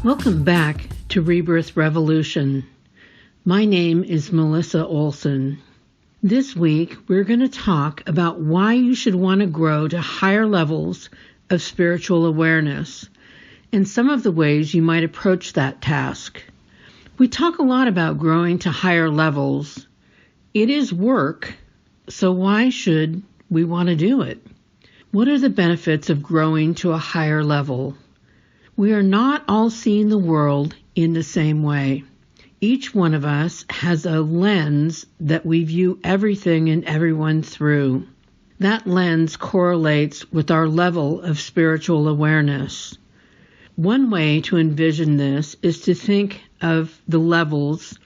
Welcome back to Rebirth Revolution. My name is Melissa Olson. This week, we're going to talk about why you should want to grow to higher levels of spiritual awareness and some of the ways you might approach that task. We talk a lot about growing to higher levels. It is work, so why should we want to do it? What are the benefits of growing to a higher level? We are not all seeing the world in the same way. Each one of us has a lens that we view everything and everyone through. That lens correlates with our level of spiritual awareness. One way to envision this is to think of the levels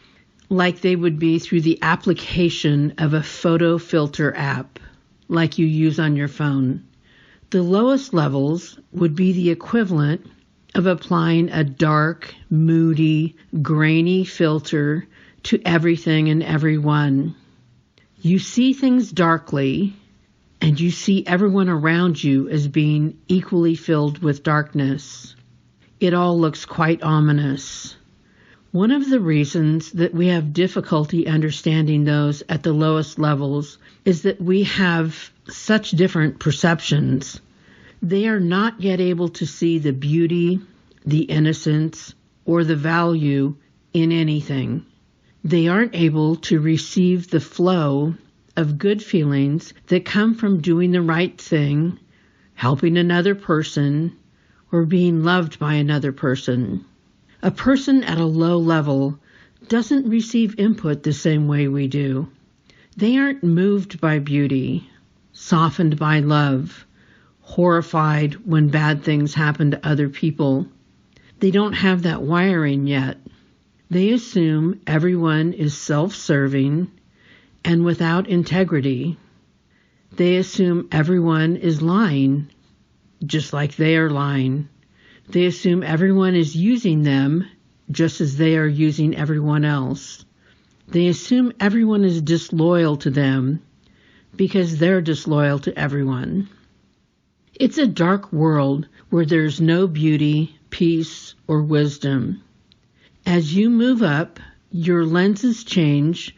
like they would be through the application of a photo filter app, like you use on your phone. The lowest levels would be the equivalent of applying a dark, moody, grainy filter to everything and everyone. You see things darkly, and you see everyone around you as being equally filled with darkness. It all looks quite ominous. One of the reasons that we have difficulty understanding those at the lowest levels is that we have such different perceptions. They are not yet able to see the beauty, the innocence, or the value in anything. They aren't able to receive the flow of good feelings that come from doing the right thing, helping another person, or being loved by another person. A person at a low level doesn't receive input the same way we do. They aren't moved by beauty, softened by love, horrified when bad things happen to other people. They don't have that wiring yet. They assume everyone is self-serving and without integrity. They assume everyone is lying, just like they are lying. They assume everyone is using them, just as they are using everyone else. They assume everyone is disloyal to them, because they're disloyal to everyone. It's a dark world where there's no beauty, peace, or wisdom. As you move up, your lenses change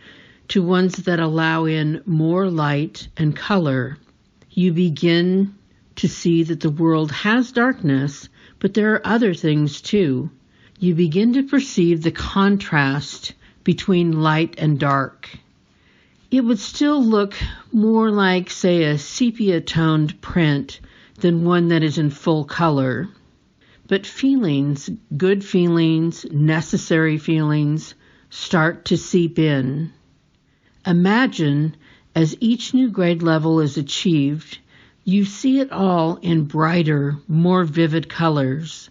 to ones that allow in more light and color. You begin to see that the world has darkness, but there are other things too. You begin to perceive the contrast between light and dark. It would still look more like, say, a sepia-toned print than one that is in full color. But feelings, good feelings, necessary feelings, start to seep in. Imagine, as each new grade level is achieved, you see it all in brighter, more vivid colors.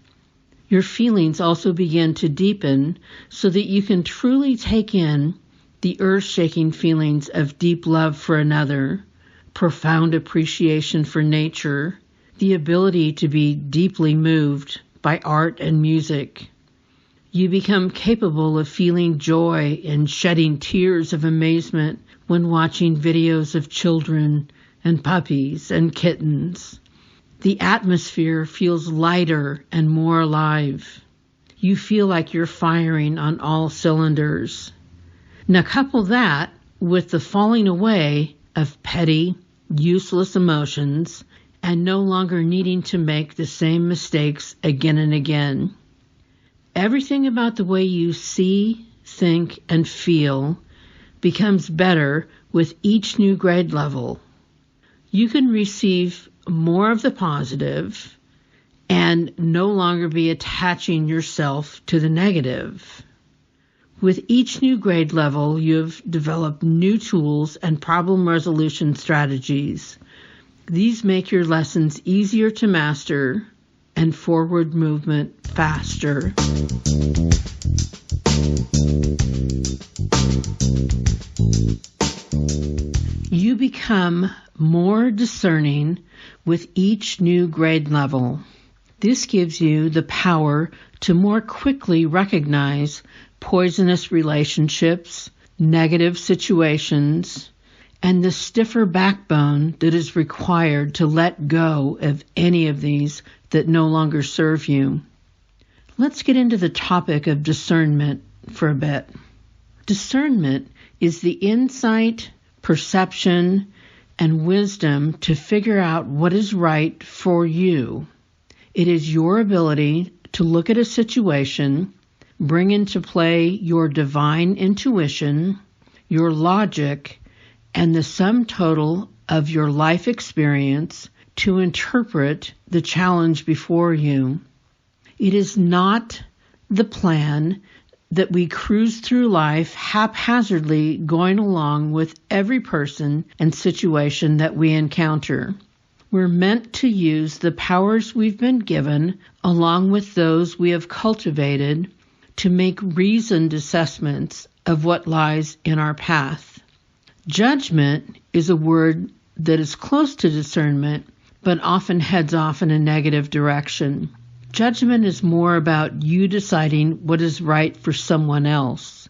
Your feelings also begin to deepen so that you can truly take in the earth-shaking feelings of deep love for another, profound appreciation for nature, the ability to be deeply moved by art and music. You become capable of feeling joy and shedding tears of amazement when watching videos of children and puppies and kittens. The atmosphere feels lighter and more alive. You feel like you're firing on all cylinders. Now couple that with the falling away of petty, useless emotions and no longer needing to make the same mistakes again and again. Everything about the way you see, think, and feel becomes better with each new grade level. You can receive more of the positive and no longer be attaching yourself to the negative. With each new grade level, you've developed new tools and problem resolution strategies. These make your lessons easier to master and forward movement faster. You become more discerning with each new grade level. This gives you the power to more quickly recognize poisonous relationships, negative situations, and the stiffer backbone that is required to let go of any of these that no longer serve you. Let's get into the topic of discernment for a bit. Discernment is the insight, perception, and wisdom to figure out what is right for you. It is your ability to look at a situation, bring into play your divine intuition, your logic, and the sum total of your life experience to interpret the challenge before you. It is not the plan that we cruise through life haphazardly going along with every person and situation that we encounter. We're meant to use the powers we've been given, along with those we have cultivated, to make reasoned assessments of what lies in our path. Judgment is a word that is close to discernment, but often heads off in a negative direction. Judgment is more about you deciding what is right for someone else.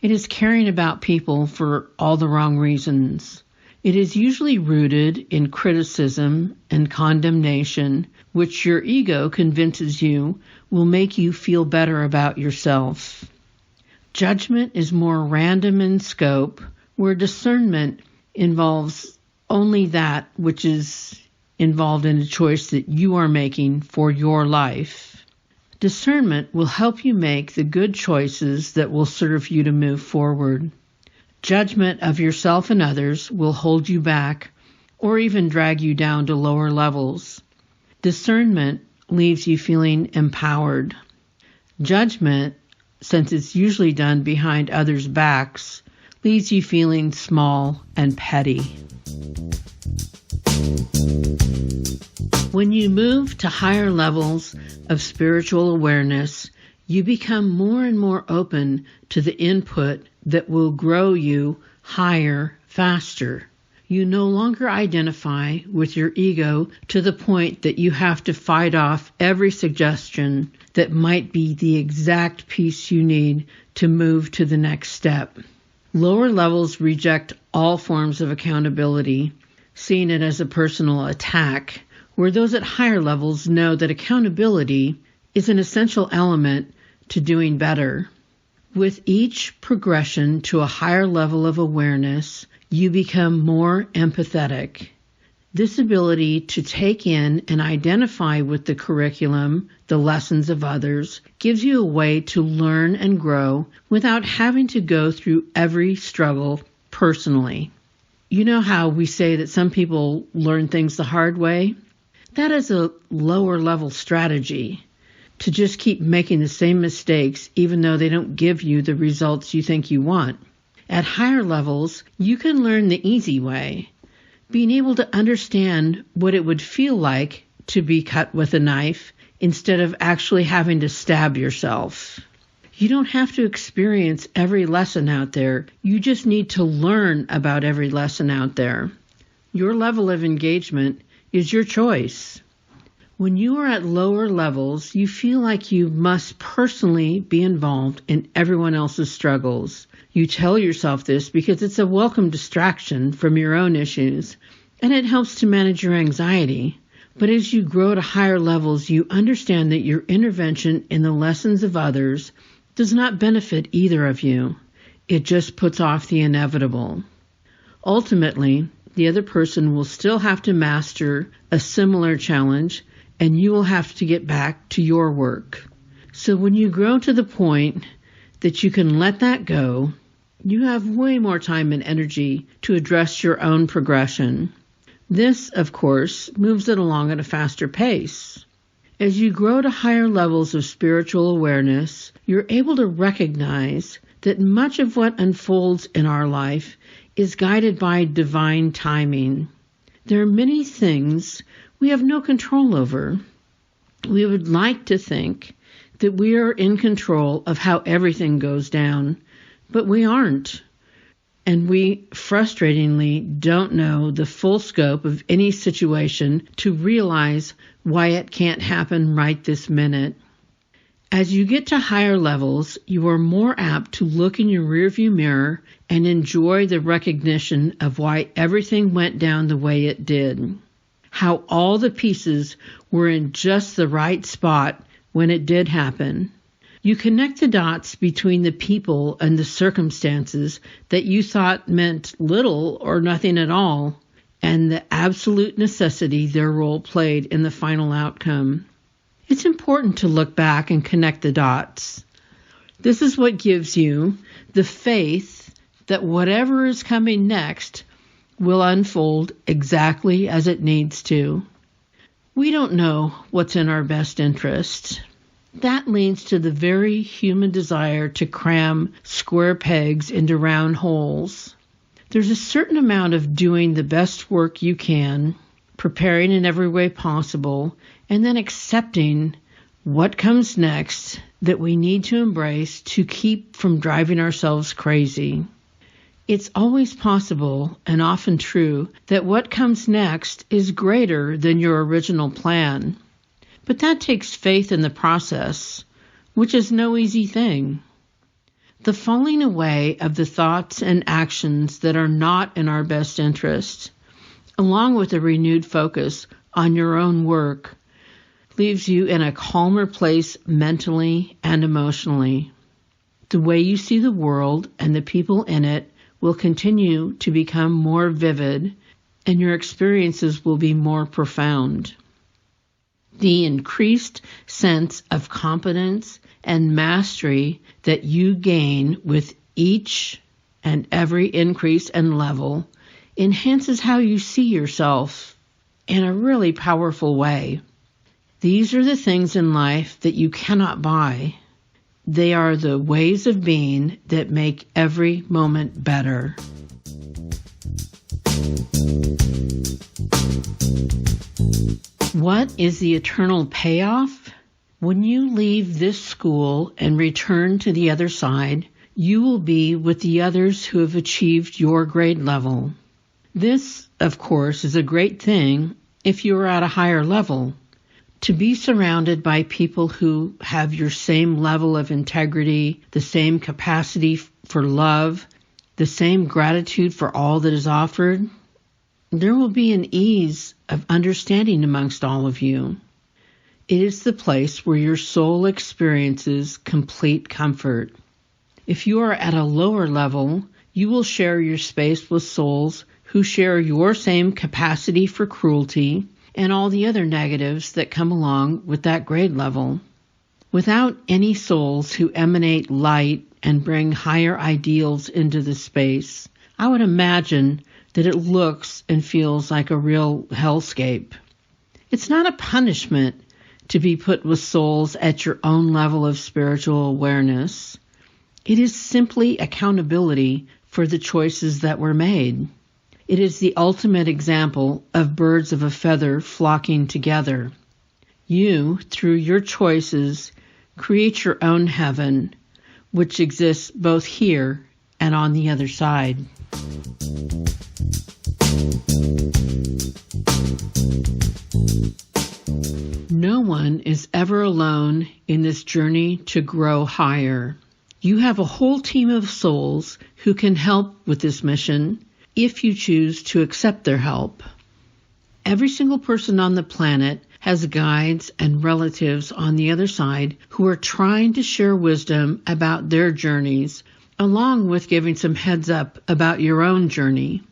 It is caring about people for all the wrong reasons. It is usually rooted in criticism and condemnation, which your ego convinces you will make you feel better about yourself. Judgment is more random in scope, where discernment involves only that which is involved in a choice that you are making for your life. Discernment will help you make the good choices that will serve you to move forward. Judgment of yourself and others will hold you back or even drag you down to lower levels. Discernment leaves you feeling empowered. Judgment, since it's usually done behind others' backs, leaves you feeling small and petty. When you move to higher levels of spiritual awareness, you become more and more open to the input that will grow you higher, faster. You no longer identify with your ego to the point that you have to fight off every suggestion that might be the exact piece you need to move to the next step. Lower levels reject all forms of accountability, seeing it as a personal attack, where those at higher levels know that accountability is an essential element to doing better. With each progression to a higher level of awareness, you become more empathetic. This ability to take in and identify with the curriculum, the lessons of others, gives you a way to learn and grow without having to go through every struggle personally. You know how we say that some people learn things the hard way? That is a lower level strategy, to just keep making the same mistakes even though they don't give you the results you think you want. At higher levels, you can learn the easy way, being able to understand what it would feel like to be cut with a knife instead of actually having to stab yourself. You don't have to experience every lesson out there. You just need to learn about every lesson out there. Your level of engagement is your choice. When you are at lower levels, you feel like you must personally be involved in everyone else's struggles. You tell yourself this because it's a welcome distraction from your own issues, and it helps to manage your anxiety. But as you grow to higher levels, you understand that your intervention in the lessons of others does not benefit either of you. It just puts off the inevitable. Ultimately, the other person will still have to master a similar challenge, and you will have to get back to your work. So when you grow to the point that you can let that go, you have way more time and energy to address your own progression. This, of course, moves it along at a faster pace. As you grow to higher levels of spiritual awareness, you're able to recognize that much of what unfolds in our life is guided by divine timing. There are many things we have no control over. We would like to think that we are in control of how everything goes down, but we aren't. And we frustratingly don't know the full scope of any situation to realize why it can't happen right this minute. As you get to higher levels, you are more apt to look in your rearview mirror and enjoy the recognition of why everything went down the way it did. How all the pieces were in just the right spot when it did happen. You connect the dots between the people and the circumstances that you thought meant little or nothing at all, and the absolute necessity their role played in the final outcome. It's important to look back and connect the dots. This is what gives you the faith that whatever is coming next will unfold exactly as it needs to. We don't know what's in our best interest. That leads to the very human desire to cram square pegs into round holes. There's a certain amount of doing the best work you can, preparing in every way possible, and then accepting what comes next that we need to embrace to keep from driving ourselves crazy. It's always possible, and often true, that what comes next is greater than your original plan. But that takes faith in the process, which is no easy thing. The falling away of the thoughts and actions that are not in our best interest, along with a renewed focus on your own work, leaves you in a calmer place mentally and emotionally. The way you see the world and the people in it will continue to become more vivid, and your experiences will be more profound. The increased sense of competence and mastery that you gain with each and every increase and level enhances how you see yourself in a really powerful way. These are the things in life that you cannot buy. They are the ways of being that make every moment better. What is the eternal payoff? When you leave this school and return to the other side, you will be with the others who have achieved your grade level. This, of course, is a great thing if you are at a higher level. To be surrounded by people who have your same level of integrity, the same capacity for love, the same gratitude for all that is offered, there will be an ease of understanding amongst all of you. It is the place where your soul experiences complete comfort. If you are at a lower level, you will share your space with souls who share your same capacity for cruelty and all the other negatives that come along with that grade level. Without any souls who emanate light and bring higher ideals into the space, I would imagine that it looks and feels like a real hellscape. It's not a punishment to be put with souls at your own level of spiritual awareness. It is simply accountability for the choices that were made. It is the ultimate example of birds of a feather flocking together. You, through your choices, create your own heaven, which exists both here and on the other side. No one is ever alone in this journey to grow higher. You have a whole team of souls who can help with this mission if you choose to accept their help. Every single person on the planet has guides and relatives on the other side who are trying to share wisdom about their journeys, along with giving some heads up about your own journey.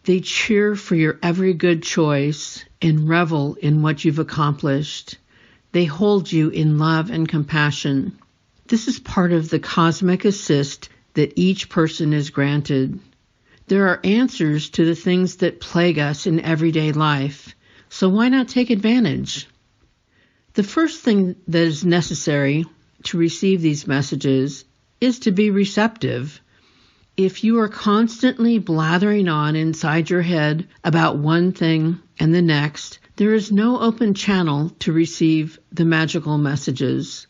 They cheer for your every good choice and revel in what you've accomplished. They hold you in love and compassion. This is part of the cosmic assist that each person is granted. There are answers to the things that plague us in everyday life, so why not take advantage? The first thing that is necessary to receive these messages is to be receptive. If you are constantly blathering on inside your head about one thing and the next, there is no open channel to receive the magical messages.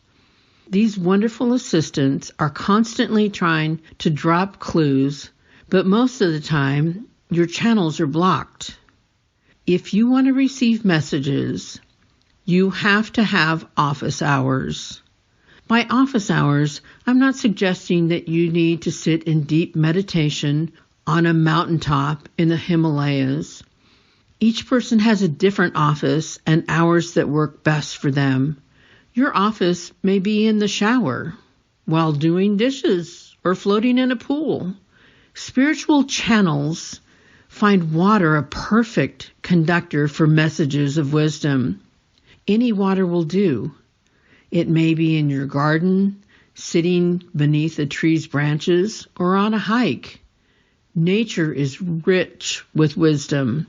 These wonderful assistants are constantly trying to drop clues, but most of the time, your channels are blocked. If you want to receive messages, you have to have office hours. By office hours, I'm not suggesting that you need to sit in deep meditation on a mountaintop in the Himalayas. Each person has a different office and hours that work best for them. Your office may be in the shower, while doing dishes, or floating in a pool. Spiritual channels find water a perfect conductor for messages of wisdom. Any water will do. It may be in your garden, sitting beneath a tree's branches, or on a hike. Nature is rich with wisdom.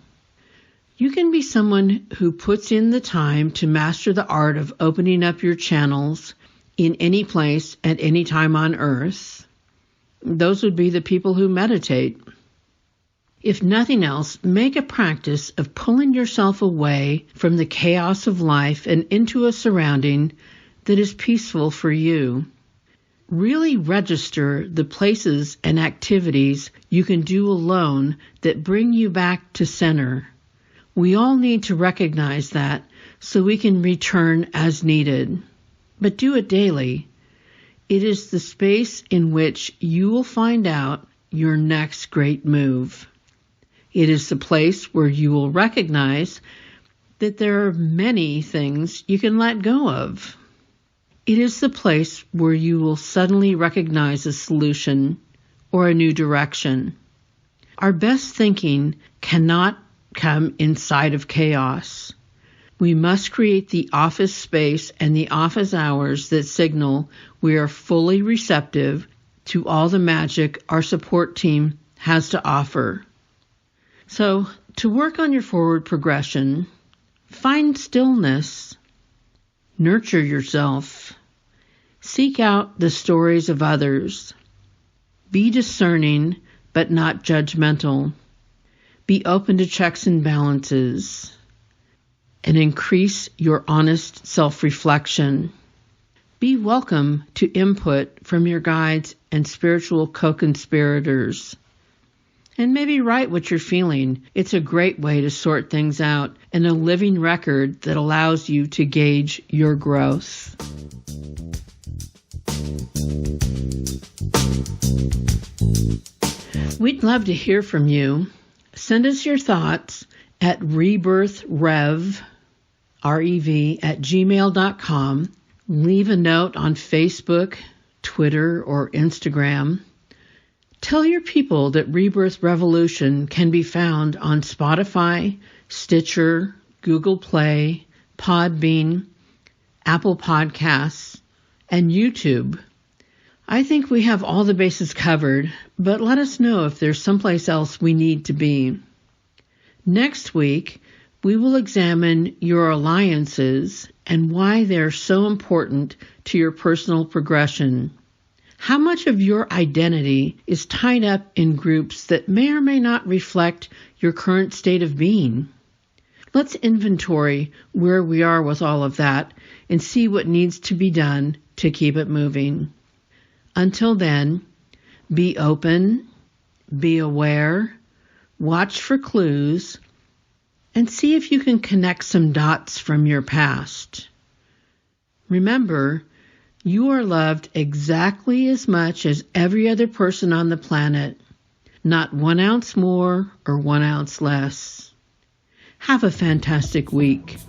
You can be someone who puts in the time to master the art of opening up your channels in any place at any time on earth. Those would be the people who meditate. If nothing else, make a practice of pulling yourself away from the chaos of life and into a surrounding that is peaceful for you. Really register the places and activities you can do alone that bring you back to center. We all need to recognize that so we can return as needed. But do it daily. It is the space in which you will find out your next great move. It is the place where you will recognize that there are many things you can let go of. It is the place where you will suddenly recognize a solution or a new direction. Our best thinking cannot come inside of chaos. We must create the office space and the office hours that signal we are fully receptive to all the magic our support team has to offer. So, to work on your forward progression, find stillness, nurture yourself, seek out the stories of others, be discerning but not judgmental, be open to checks and balances, and increase your honest self-reflection. Be welcome to input from your guides and spiritual co-conspirators. And maybe write what you're feeling. It's a great way to sort things out and a living record that allows you to gauge your growth. We'd love to hear from you. Send us your thoughts at RebirthRev, R-E-V, @gmail.com. Leave a note on Facebook, Twitter, or Instagram. Tell your people that Rebirth Revolution can be found on Spotify, Stitcher, Google Play, Podbean, Apple Podcasts, and YouTube. I think we have all the bases covered, but let us know if there's someplace else we need to be. Next week, we will examine your alliances and why they're so important to your personal progression. How much of your identity is tied up in groups that may or may not reflect your current state of being? Let's inventory where we are with all of that and see what needs to be done to keep it moving. Until then, be open, be aware, watch for clues, and see if you can connect some dots from your past. Remember, you are loved exactly as much as every other person on the planet, not 1 ounce more or 1 ounce less. Have a fantastic week.